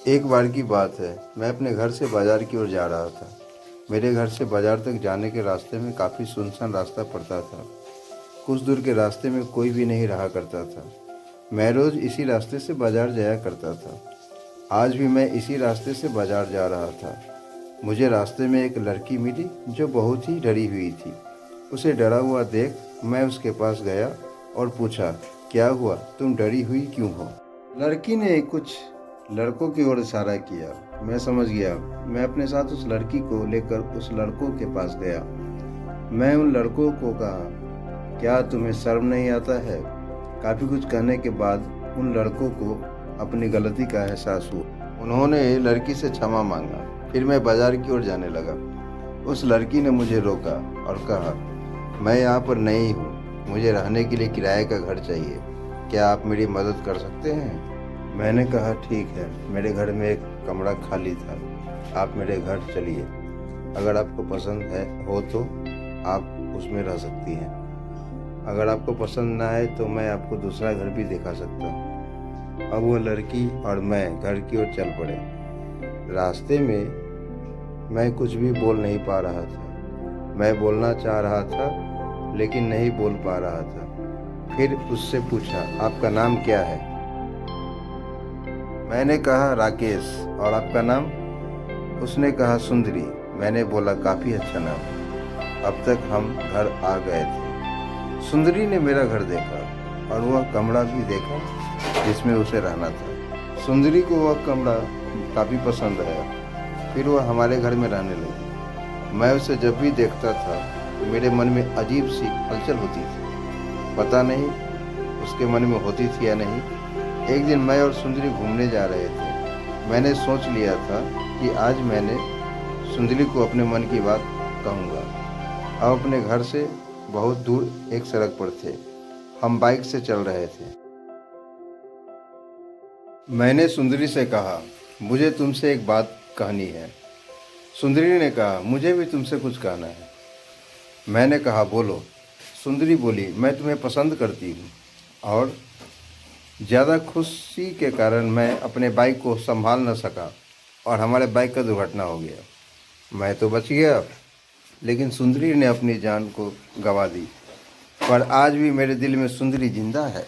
एक बार की बात है, मैं अपने घर से बाज़ार की ओर जा रहा था। मेरे घर से बाज़ार तक जाने के रास्ते में काफ़ी सुनसान रास्ता पड़ता था। कुछ दूर के रास्ते में कोई भी नहीं रहा करता था। मैं रोज़ इसी रास्ते से बाज़ार जाया करता था। आज भी मैं इसी रास्ते से बाज़ार जा रहा था। मुझे रास्ते में एक लड़की मिली जो बहुत ही डरी हुई थी। उसे डरा हुआ देख मैं उसके पास गया और पूछा, क्या हुआ, तुम डरी हुई क्यों हो? लड़की ने कुछ लड़कों की ओर इशारा किया। मैं समझ गया। मैं अपने साथ उस लड़की को लेकर उस लड़कों के पास गया। मैं उन लड़कों को कहा, क्या तुम्हें शर्म नहीं आता है? काफ़ी कुछ कहने के बाद उन लड़कों को अपनी गलती का एहसास हुआ। उन्होंने लड़की से क्षमा मांगा। फिर मैं बाजार की ओर जाने लगा। उस लड़की ने मुझे रोका और कहा, मैं यहाँ पर नई हूँ, मुझे रहने के लिए किराए का घर चाहिए, क्या आप मेरी मदद कर सकते हैं? मैंने कहा, ठीक है, मेरे घर में एक कमरा खाली था, आप मेरे घर चलिए, अगर आपको पसंद हो तो आप उसमें रह सकती हैं, अगर आपको पसंद ना आए तो मैं आपको दूसरा घर भी दिखा सकता हूँ। अब वो लड़की और मैं घर की ओर चल पड़े। रास्ते में मैं कुछ भी बोल नहीं पा रहा था। मैं बोलना चाह रहा था लेकिन नहीं बोल पा रहा था। फिर उससे पूछा, आपका नाम क्या है? मैंने कहा, राकेश। और आपका नाम? उसने कहा, सुंदरी। मैंने बोला, काफ़ी अच्छा नाम। अब तक हम घर आ गए थे। सुंदरी ने मेरा घर देखा और वह कमरा भी देखा जिसमें उसे रहना था। सुंदरी को वह कमरा काफ़ी पसंद आया। फिर वह हमारे घर में रहने लगी। मैं उसे जब भी देखता था तो मेरे मन में अजीब सी हलचल होती थी। पता नहीं उसके मन में होती थी या नहीं। एक दिन मैं और सुंदरी घूमने जा रहे थे। मैंने सोच लिया था कि आज मैंने सुंदरी को अपने मन की बात कहूँगा। हम अपने घर से बहुत दूर एक सड़क पर थे। हम बाइक से चल रहे थे। मैंने सुंदरी से कहा, मुझे तुमसे एक बात कहनी है। सुंदरी ने कहा, मुझे भी तुमसे कुछ कहना है। मैंने कहा, बोलो। सुंदरी बोली, मैं तुम्हें पसंद करती हूँ और ज़्यादा खुशी के कारण मैं अपने बाइक को संभाल न सका और हमारे बाइक का दुर्घटना हो गया। मैं तो बच गया, लेकिन सुंदरी ने अपनी जान को गंवा दी। पर आज भी मेरे दिल में सुंदरी जिंदा है।